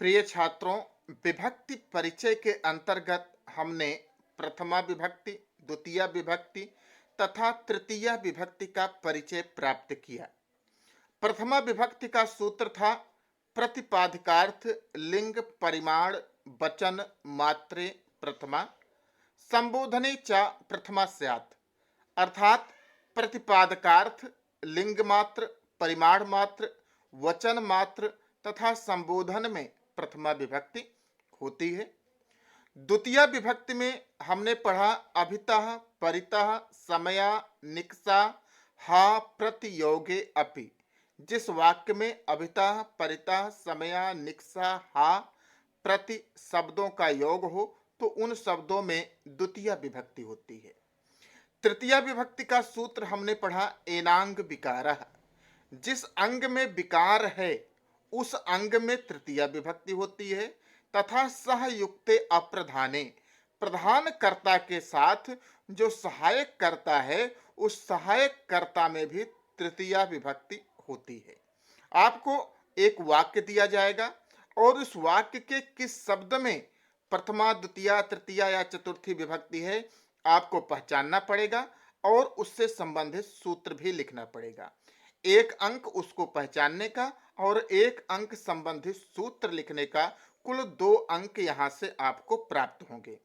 प्रिय छात्रों, विभक्ति परिचय के अंतर्गत हमने प्रथमा विभक्ति, द्वितीय विभक्ति तथा तृतीय विभक्ति का परिचय प्राप्त किया। प्रथमा विभक्ति का सूत्र था प्रतिपादकार्थ लिंग परिमाण वचन मात्रे प्रथमा संबोधने च प्रथमा स्यात्, अर्थात प्रतिपादकार्थ लिंग मात्र, परिमाण मात्र, वचन मात्र तथा संबोधन में प्रथमा विभक्ति होती है। द्वितीय विभक्ति में हमने पढ़ा अभितः परितः समया निक्सा हा प्रतियोगे अपि। जिस वाक्य में अभितः परितः समया निक्सा हा प्रति शब्दों का योग हो तो उन शब्दों में द्वितीय विभक्ति होती है। तृतीय विभक्ति का सूत्र हमने पढ़ा एनांग विकारः। जिस अंग में विकार है उस अंग में तृतीय विभक्ति होती है तथा सहयुक्ते अप्रधाने, प्रधान कर्ता के साथ जो सहायक कर्ता है उस सहायक कर्ता में भी तृतीय विभक्ति होती है। आपको एक वाक्य दिया जाएगा और उस वाक्य के किस शब्द में प्रथमा द्वितीय तृतीय या चतुर्थी विभक्ति है आपको पहचानना पड़ेगा और उससे संबंधित सूत्र भी लिखना पड़ेगा। एक अंक उसको पहचानने का और एक अंक संबंधित सूत्र लिखने का, कुल 2 अंक यहां से आपको प्राप्त होंगे।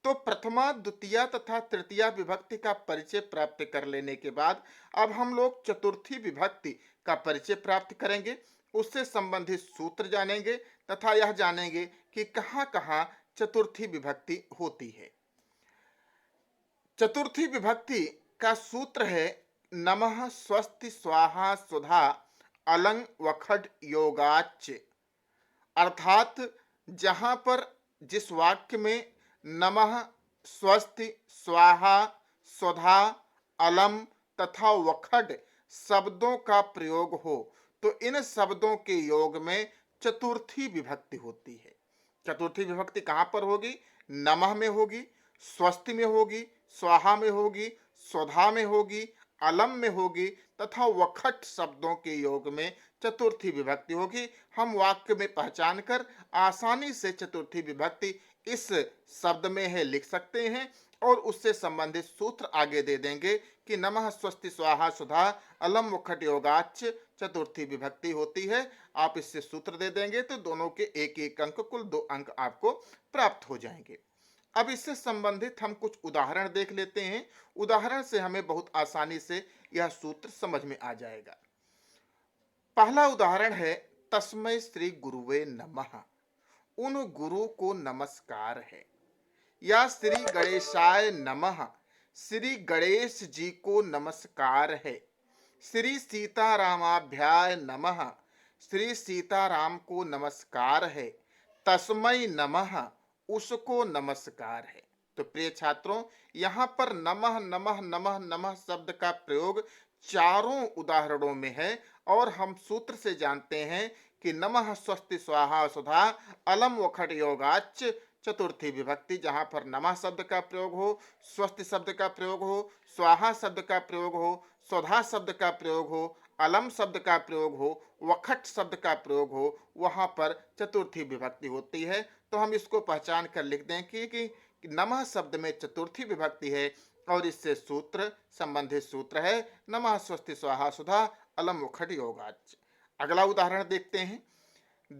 तो प्रथमा द्वितीय तथा तृतीय विभक्ति का परिचय प्राप्त कर लेने के बाद अब हम लोग चतुर्थी विभक्ति का परिचय प्राप्त करेंगे, उससे संबंधित सूत्र जानेंगे तथा यह जानेंगे कि कहां कहां चतुर्थी विभक्ति होती है। चतुर्थी विभक्ति का सूत्र है नमः स्वस्ति स्वाहा सुधा अलंग वखड योगाच, अर्थात जहां पर जिस वाक्य में नमः स्वस्ति स्वाहा स्वधा अलम तथा वखड शब्दों का प्रयोग हो तो इन शब्दों के योग में चतुर्थी विभक्ति होती है। चतुर्थी विभक्ति कहां पर होगी? नमः में होगी, स्वस्ति में होगी, स्वाहा में होगी, स्वधा में होगी, अलम में होगी तथा वखट शब्दों के योग में चतुर्थी विभक्ति होगी। हम वाक्य में पहचान कर आसानी से चतुर्थी विभक्ति इस शब्द में है लिख सकते हैं और उससे संबंधित सूत्र आगे दे देंगे कि नमः स्वस्ति स्वाहा सुधा अलम वखट योगाच चतुर्थी विभक्ति होती है। आप इससे सूत्र दे देंगे तो दोनों के एक एक अंक, कुल 2 अंक आपको प्राप्त हो जाएंगे। अब इससे संबंधित हम कुछ उदाहरण देख लेते हैं। उदाहरण से हमें बहुत आसानी से यह सूत्र समझ में आ जाएगा। पहला उदाहरण है तस्मै श्री गुरुवे नमः, उन गुरु को नमस्कार है। या श्री गणेशाय नमः, श्री गणेश जी को नमस्कार है। श्री सीतारामाभ्याय नमः, श्री सीताराम को नमस्कार है। तस्मै नमः, उसको नमस्कार है। तो प्रिय छात्रों, यहाँ पर नमः नमः नमः नमः शब्द का प्रयोग चारों उदाहरणों में है और हम सूत्र से जानते हैं कि नमः स्वस्ति स्वाहा सुधा अलम वखट योगाच चतुर्थी विभक्ति, जहां पर नमः शब्द का प्रयोग हो, स्वस्ति शब्द का प्रयोग हो, स्वाहा शब्द का प्रयोग हो, स्वधा शब्द का प्रयोग हो, अलम शब्द का प्रयोग हो, वखट शब्द का प्रयोग हो, वहां पर चतुर्थी विभक्ति होती है। तो हम इसको पहचान कर लिख दें कि नमः शब्द में चतुर्थी विभक्ति है और इससे सूत्र संबंधित सूत्र है नमः स्वस्ति स्वाहा सुधा अलम वखट योगाच। अगला उदाहरण देखते हैं,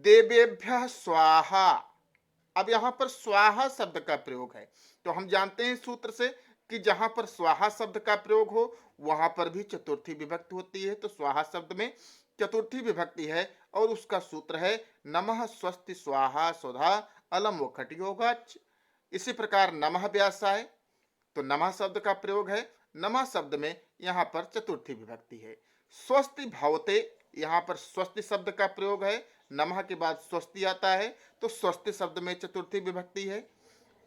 देवेभ्यः स्वाहा। अब यहाँ पर स्वाहा शब्द का प्रयोग है तो हम जानते हैं सूत्र से कि जहां पर स्वाहा शब्द का प्रयोग हो वहां पर भी चतुर्थी विभक्ति होती है। तो स्वाहा शब्द में चतुर्थी विभक्ति है और उसका सूत्र है नमः स्वस्ति स्वाहा सुधा अलम वखट योगाच। इसी प्रकार नमः व्यासाय, तो नमः शब्द का प्रयोग है, नमः शब्द में यहाँ पर चतुर्थी विभक्ति है। स्वस्ति भवते, यहाँ पर स्वस्ति शब्द का प्रयोग है, नमः के बाद स्वस्ति आता है तो स्वस्ति शब्द में चतुर्थी विभक्ति है।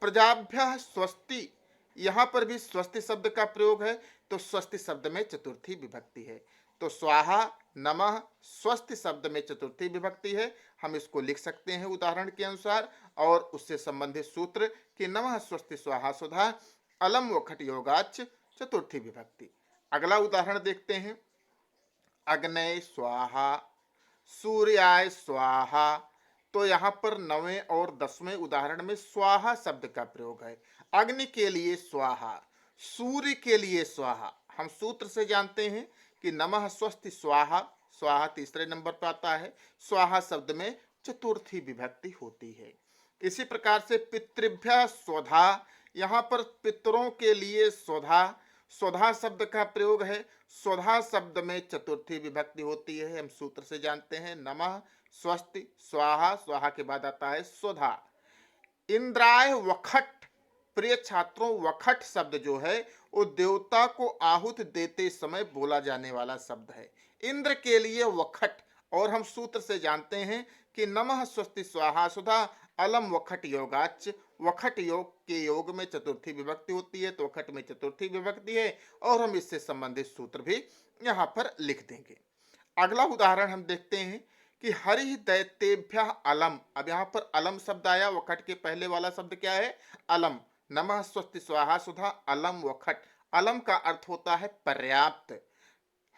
प्रजाभ्यः स्वस्ति, यहाँ पर भी स्वस्ति शब्द का प्रयोग है तो स्वस्ति शब्द में चतुर्थी विभक्ति है। तो स्वाहा नमः स्वस्ति शब्द में चतुर्थी विभक्ति है, हम इसको लिख सकते हैं उदाहरण के अनुसार और उससे संबंधित सूत्र कि नमः स्वस्ति स्वाहा सुधा अलम वखट योगाच चतुर्थी विभक्ति। अगला उदाहरण देखते हैं, अग्नय स्वाहा, सूर्याय स्वाहा, तो यहाँ पर 9वें और 10वें उदाहरण में स्वाहा शब्द का प्रयोग है। अग्नि के लिए स्वाहा, सूर्य के लिए स्वाहा। हम सूत्र से जानते हैं कि नमः स्वस्ति स्वाहा, स्वाहा तीसरे नंबर पर आता है। स्वाहा शब्द में चतुर्थी विभक्ति होती है। इसी प्रकार से पितृभ्य स्वधा, यहाँ पर पितरों के लिए स्वधा, स्वधा शब्द का प्रयोग है। स्वधा शब्द में चतुर्थी विभक्ति होती है। हम सूत्र से जानते हैं नमः स्वस्ति स्वाहा, स्वाहा के बाद आता है स्वधा। इंद्राय वखट, प्रिय छात्रों, वखट शब्द जो है वो देवता को आहुति देते समय बोला जाने वाला शब्द है। इंद्र के लिए वखट, और हम सूत्र से जानते हैं कि नमः स्वस्ति स्वाहा सुधा अलम वखट योगाच, वखट योग के योग में चतुर्थी विभक्ति होती है, तो वखट में चतुर्थी विभक्ति है, और हम इससे संबंधित सूत्र भी यहाँ पर लिख देंगे। अगला उदाहरण हम देखते हैं कि हरि दैतेभ्य अलम। अब यहाँ पर अलम शब्द आया, वखट के पहले वाला शब्द क्या है? अलम। नमः स्वस्ति स्वाहा सुधा अलम वखट। अलम का अर्थ होता है पर्याप्त।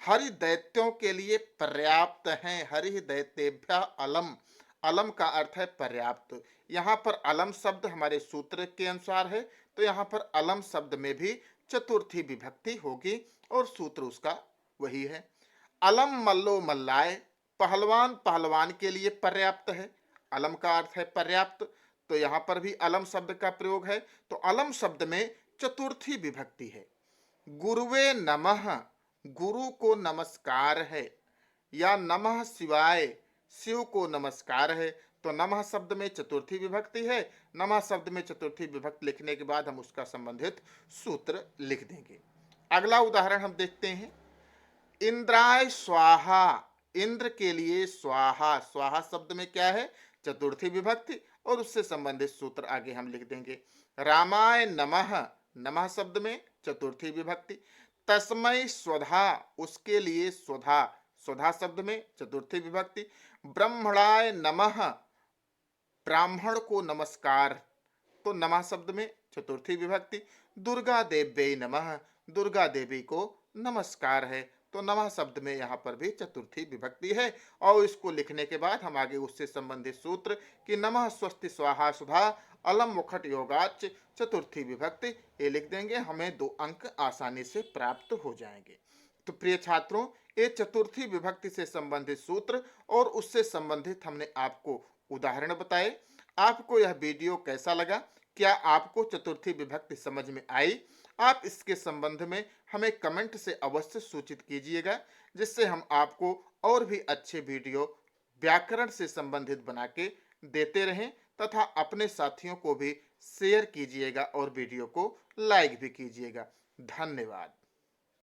हरि दैत्यों के लिए पर्याप्त है। हरि दैतेभ्य अलम, अलम का अर्थ है पर्याप्त। यहाँ पर अलम शब्द हमारे सूत्र के अनुसार है, तो यहाँ पर अलम शब्द में भी चतुर्थी विभक्ति होगी और सूत्र उसका वही है। अलम मल्लो मल्लाय, पहलवान पहलवान के लिए पर्याप्त है। अलम का अर्थ है पर्याप्त, तो यहाँ पर भी अलम शब्द का प्रयोग है। तो अलम शब्द में चतुर्थी विभक्ति है। गुरुवे नमः, गुरु को नमस्कार है, या नमः शिवाय, शिव को नमस्कार है, तो नमः शब्द में चतुर्थी विभक्ति है। नमः शब्द में चतुर्थी विभक्ति लिखने के बाद हम उसका संबंधित सूत्र लिख देंगे। अगला उदाहरण हम देखते हैं। इंद्राय स्वाहा, इंद्र के लिए स्वाहा, स्वाहा शब्द में क्या है? चतुर्थी विभक्ति, और उससे संबंधित सूत्र आगे हम लिख देंगे। रामाय नमः, नमः शब्द में चतुर्थी विभक्ति। तस्मै स्वधा, उसके लिए स्वधा, स्वधा शब्द में चतुर्थी विभक्ति। ब्रह्मणाय नमः, ब्राह्मण को नमस्कार, तो नमः शब्द में चतुर्थी विभक्ति। दुर्गा देव्यै नमः, दुर्गा देवी को नमस्कार है, तो नमः शब्द में यहाँ पर भी चतुर्थी विभक्ति है। और इसको लिखने के बाद हम आगे उससे संबंधित सूत्र कि नमः स्वस्ति स्वाहा सुधा अलम मुखट योगाच चतुर्थी विभक्ति, ये लिख देंगे। हमें 2 अंक आसानी से प्राप्त हो जाएंगे। तो प्रिय छात्रों, ये चतुर्थी विभक्ति से संबंधित सूत्र और उससे संबंधित हमने आपको उदाहरण बताए। आपको यह वीडियो कैसा लगा? क्या आपको चतुर्थी विभक्ति समझ में आई? आप इसके संबंध में हमें कमेंट से अवश्य सूचित कीजिएगा, जिससे हम आपको और भी अच्छे वीडियो व्याकरण से संबंधित बना के देते रहें, तथा अपने साथियों को भी शेयर कीजिएगा और वीडियो को लाइक भी कीजिएगा। धन्यवाद।